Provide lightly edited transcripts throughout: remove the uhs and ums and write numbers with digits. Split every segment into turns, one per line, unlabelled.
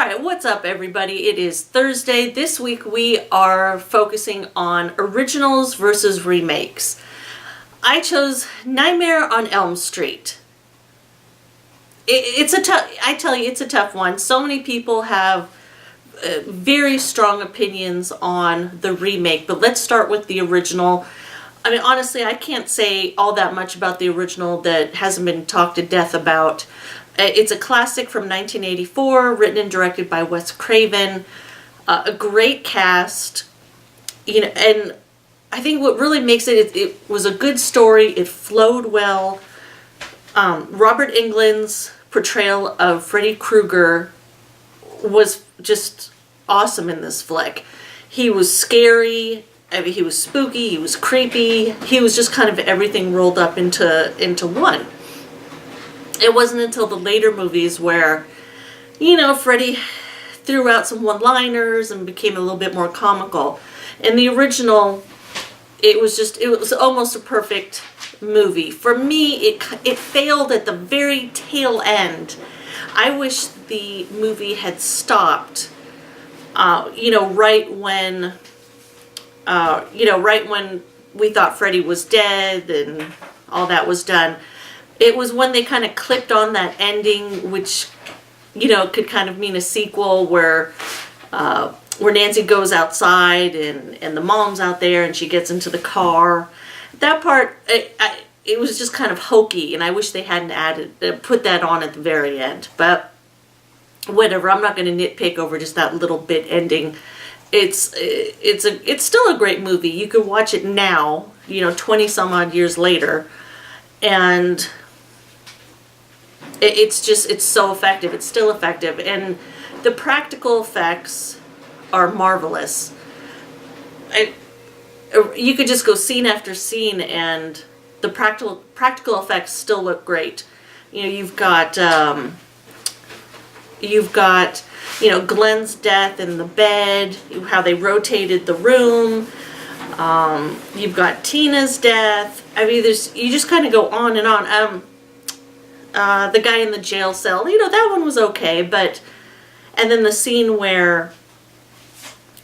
Alright, what's up everybody? It is Thursday. This week we are focusing on originals versus remakes. I chose Nightmare on Elm Street. I tell you, it's a tough one. So many people have very strong opinions on the remake, but let's start with the original. I mean, honestly, I can't say all that much about the original that hasn't been talked to death about. It's a classic from 1984, written and directed by Wes Craven. A great cast, and I think what really makes it was a good story. It flowed well. Robert Englund's portrayal of Freddy Krueger was just awesome in this flick. He was scary. I mean, he was spooky. He was creepy. He was just kind of everything rolled up into one. It wasn't until the later movies where, Freddy threw out some one-liners and became a little bit more comical. In the original, it was almost a perfect movie. For me, it failed at the very tail end. I wish the movie had stopped, right when we thought Freddy was dead and all that was done. It was when they kind of clipped on that ending, which, could kind of mean a sequel where Nancy goes outside and the mom's out there and she gets into the car. That part, it was just kind of hokey, and I wish they hadn't put that on at the very end. But whatever, I'm not going to nitpick over just that little bit ending. It's still a great movie. You could watch it now, 20 some odd years later, and it's so effective. It's still effective, and the practical effects are marvelous. You could just go scene after scene, and the practical effects still look great. You've got Glenn's death in the bed, how they rotated the room. You've got Tina's death. I mean, you just kind of go on and on. The guy in the jail cell, that one was okay, and then the scene where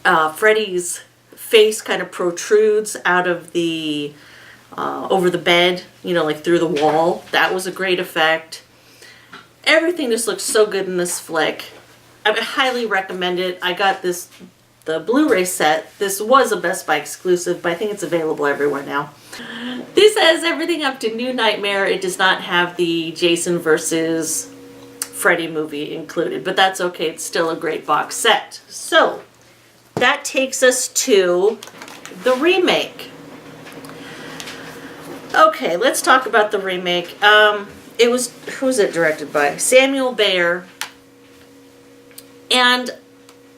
Freddy's face kind of protrudes out of the over the bed, like through the wall. That was a great effect. Everything just looks so good in this flick. I highly recommend it. I got the Blu-ray set. This was a Best Buy exclusive, but I think it's available everywhere now. This has everything up to New Nightmare. It does not have the Jason versus Freddy movie included, but that's okay. It's still a great box set. So that takes us to the remake. Okay, let's talk about the remake. Who was it directed by? Samuel Bayer. And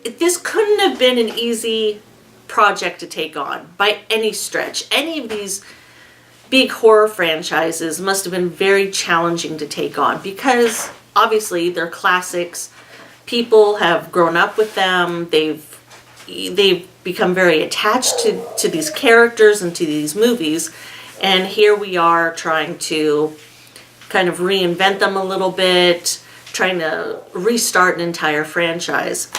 this couldn't have been an easy project to take on by any stretch. Any of these big horror franchises must have been very challenging to take on because obviously they're classics. People have grown up with them. They've become very attached to these characters and to these movies. And here we are trying to kind of reinvent them a little bit, trying to restart an entire franchise.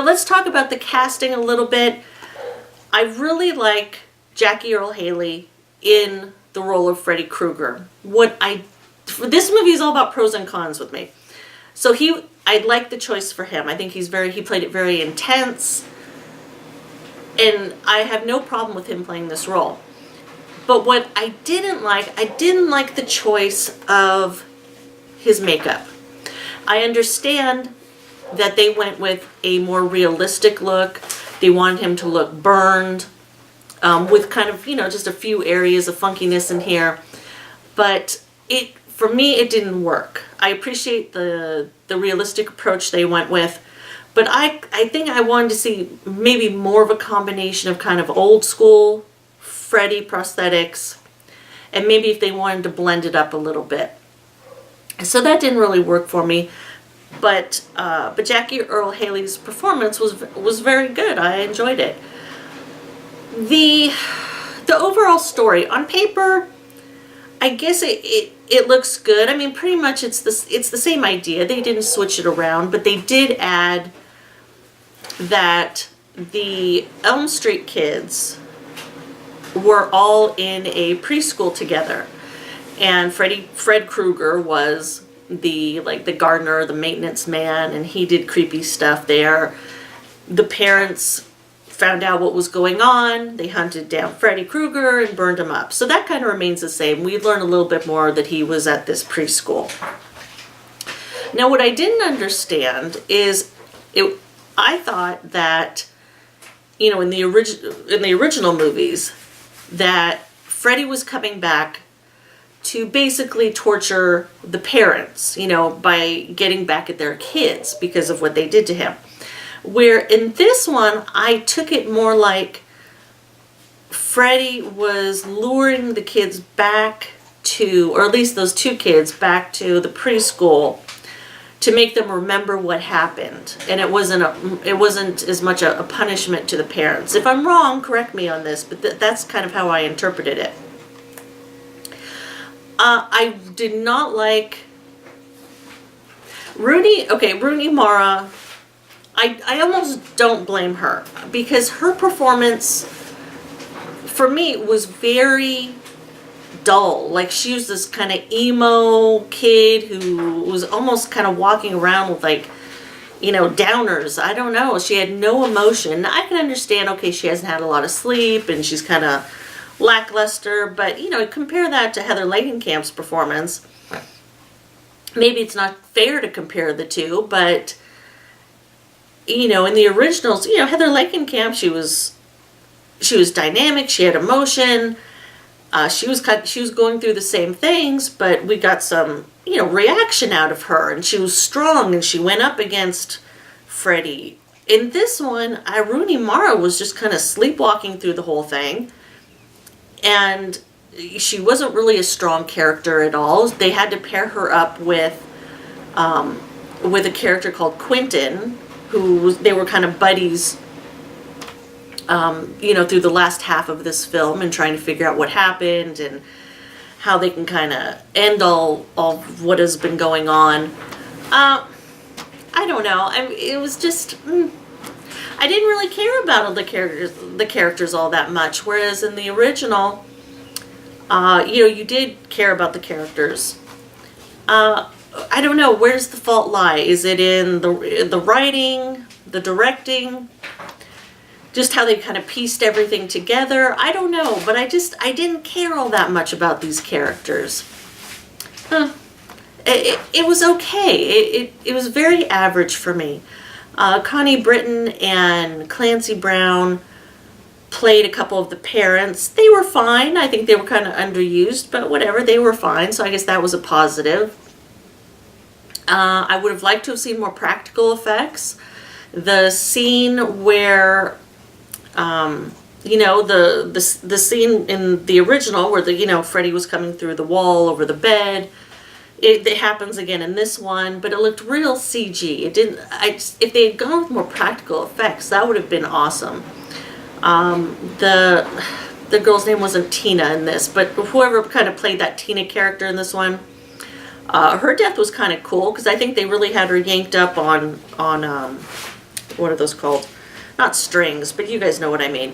Let's talk about the casting a little bit. I really like Jackie Earle Haley in the role of Freddy Krueger. This movie is all about pros and cons with me. So I like the choice for him. I think he played it very intense, and I have no problem with him playing this role. But what I didn't like the choice of his makeup. I understand that they went with a more realistic look. They wanted him to look burned, with kind of, just a few areas of funkiness in here. But for me, it didn't work. I appreciate the realistic approach they went with, but I think I wanted to see maybe more of a combination of kind of old school Freddy prosthetics, and maybe if they wanted to blend it up a little bit. So that didn't really work for me. But Jackie Earle Haley's performance was very good. I enjoyed it. The overall story on paper, I guess it looks good. I mean, pretty much it's the same idea. They didn't switch it around, but they did add that the Elm Street kids were all in a preschool together, and Fred Krueger was the gardener, the maintenance man, and he did creepy stuff there. The parents found out what was going on. They hunted down Freddy Krueger and burned him up. So that kind of remains the same. We learn a little bit more that he was at this preschool. Now, what I didn't understand is, I thought that, in the original movies, that Freddy was coming back to basically torture the parents, by getting back at their kids because of what they did to him. Where in this one, I took it more like Freddy was luring the kids back to, or at least those two kids, back to the preschool to make them remember what happened. And it wasn't as much a punishment to the parents. If I'm wrong, correct me on this, but that's kind of how I interpreted it. I did not like Rooney Mara. I almost don't blame her, because her performance, for me, was very dull. Like, she was this kind of emo kid who was almost kind of walking around with, downers. I don't know. She had no emotion. I can understand, okay, she hasn't had a lot of sleep and she's kind of lackluster, but, compare that to Heather Langenkamp's performance. Maybe it's not fair to compare the two, but in the originals, Heather Langenkamp, she was dynamic, she had emotion, she was going through the same things, but we got some, reaction out of her, and she was strong, and she went up against Freddy. In this one, Rooney Mara was just kind of sleepwalking through the whole thing, and she wasn't really a strong character at all. They had to pair her up with a character called Quentin, they were kind of buddies, through the last half of this film, and trying to figure out what happened and how they can kind of end all what has been going on. I don't know. It was just, I didn't really care about all the characters all that much. Whereas in the original, you did care about the characters. I don't know, where does the fault lie? Is it in the writing, the directing, just how they kind of pieced everything together? I don't know, but I didn't care all that much about these characters. It was okay. It was very average for me. Connie Britton and Clancy Brown played a couple of the parents. They were fine. I think they were kind of underused, but whatever, they were fine, so I guess that was a positive. I would have liked to have seen more practical effects. The scene where, the scene in the original where Freddy was coming through the wall over the bed, it happens again in this one, but it looked real CG. It didn't. If they had gone with more practical effects, that would have been awesome. The girl's name wasn't Tina in this, but whoever kind of played that Tina character in this one. Her death was kind of cool, because I think they really had her yanked up on what are those called? Not strings, but you guys know what I mean.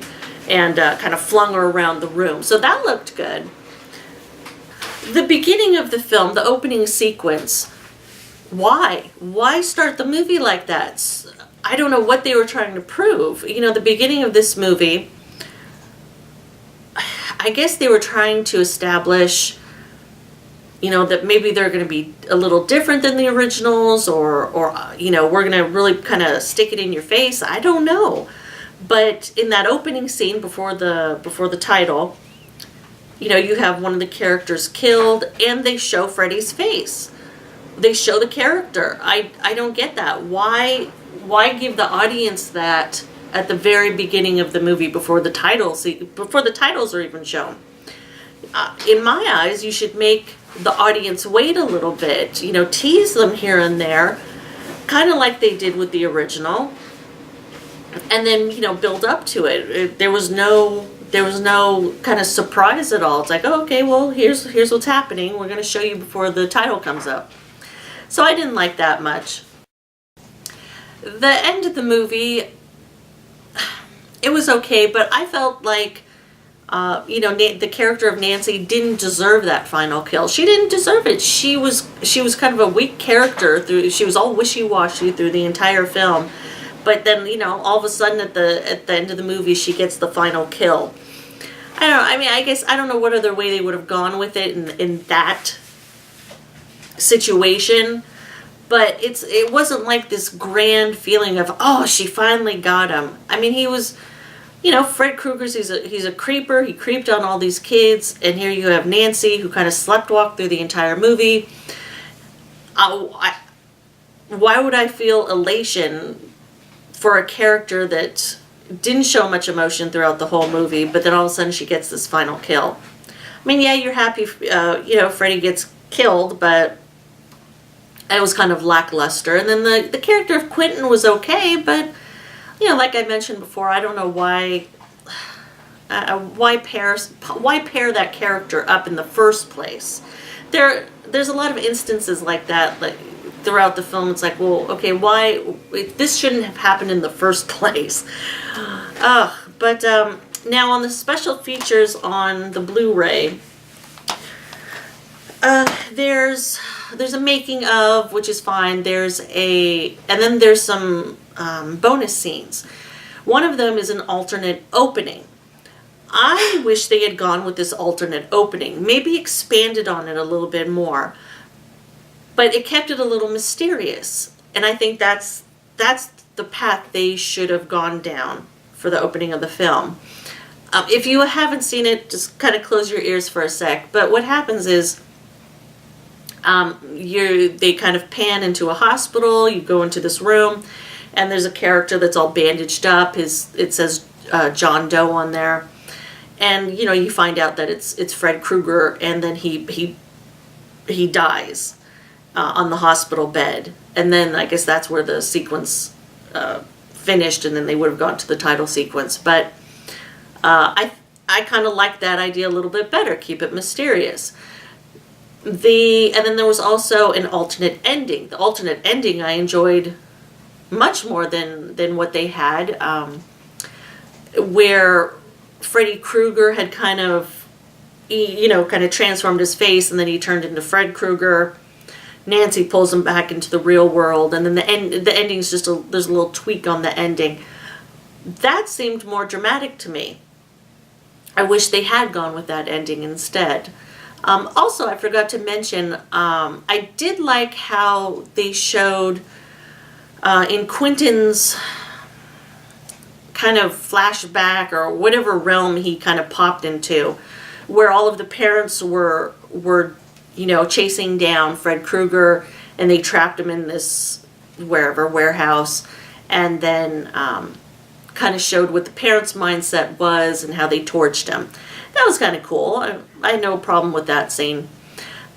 And kind of flung her around the room. So that looked good. The beginning of the film, the opening sequence, why? Why start the movie like that? I don't know what they were trying to prove. The beginning of this movie, I guess they were trying to establish that maybe they're going to be a little different than the originals, or we're going to really kind of stick it in your face. I don't know. But in that opening scene before the title, you have one of the characters killed, and they show Freddy's face. They show the character. I don't get that. Why give the audience that at the very beginning of the movie before the titles are even shown? In my eyes, you should make the audience wait a little bit, tease them here and there, kind of like they did with the original, and then, build up to it. There was no There was no kind of surprise at all. It's like, oh, okay, well, here's what's happening. We're going to show you before the title comes up. So I didn't like that much. The end of the movie, it was okay, but I felt like, the character of Nancy didn't deserve that final kill. She didn't deserve it. She was kind of a weak character. She was all wishy-washy through the entire film. But then, all of a sudden at the end of the movie, she gets the final kill. I don't know. I mean, I guess I don't know what other way they would have gone with it in that situation. But it wasn't like this grand feeling of, oh, she finally got him. I mean, he was, Fred Krueger's, he's a creeper. He creeped on all these kids. And here you have Nancy, who kind of sleptwalked through the entire movie. Why would I feel elation for a character that didn't show much emotion throughout the whole movie, but then all of a sudden she gets this final kill? I mean, yeah, you're happy, Freddy gets killed, but it was kind of lackluster. And then the character of Quentin was okay, but, like I mentioned before, I don't know why pair that character up in the first place. There's a lot of instances like that, like throughout the film. It's like, well, okay, why this shouldn't have happened in the first place. But now on the special features on the Blu-ray, there's a making of, which is fine. And then there's some bonus scenes. One of them is an alternate opening. I wish they had gone with this alternate opening, maybe expanded on it a little bit more, but it kept it a little mysterious. And I think that's the path they should have gone down for the opening of the film. If you haven't seen it, just kind of close your ears for a sec. But what happens is, they kind of pan into a hospital. You go into this room, and there's a character that's all bandaged up. It says John Doe on there, and you find out that it's Fred Krueger, and then he dies on the hospital bed, and then I guess that's where the sequence finished, and then they would have gone to the title sequence. But I kind of like that idea a little bit better. Keep it mysterious. And then there was also an alternate ending. The alternate ending I enjoyed much more than what they had, where Freddy Krueger had kind of transformed his face, and then he turned into Fred Krueger. Nancy pulls him back into the real world, and then the ending's just there's a little tweak on the ending. That seemed more dramatic to me. I wish they had gone with that ending instead. Also, I forgot to mention, I did like how they showed in Quentin's kind of flashback, or whatever realm he kind of popped into, where all of the parents were chasing down Fred Krueger, and they trapped him in this warehouse, and then kind of showed what the parents' mindset was and how they torched him. That was kind of cool. I had no problem with that scene.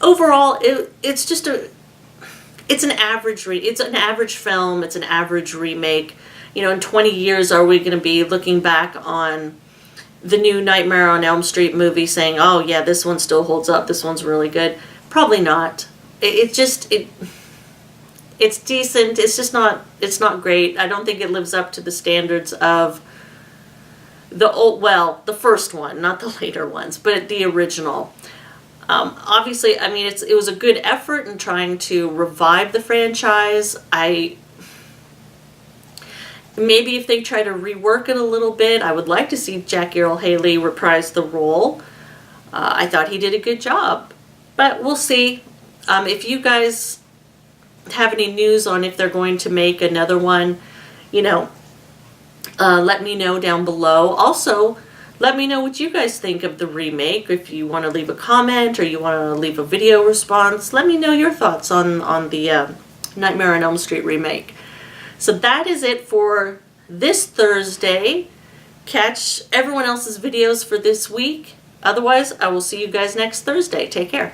Overall, it's an average film. It's an average remake. In 20 years, are we going to be looking back on the new Nightmare on Elm Street movie saying, oh yeah, this one still holds up, this one's really good? Probably not. It's decent. It's not great. I don't think it lives up to the standards of the first one, not the later ones, but the original. Obviously, I mean, it was a good effort in trying to revive the franchise. Maybe if they try to rework it a little bit, I would like to see Jackie Earle Haley reprise the role. I thought he did a good job, but we'll see. If you guys have any news on if they're going to make another one, let me know down below. Also, let me know what you guys think of the remake. If you want to leave a comment or you want to leave a video response, let me know your thoughts on the Nightmare on Elm Street remake. So that is it for this Thursday. Catch everyone else's videos for this week. Otherwise, I will see you guys next Thursday. Take care.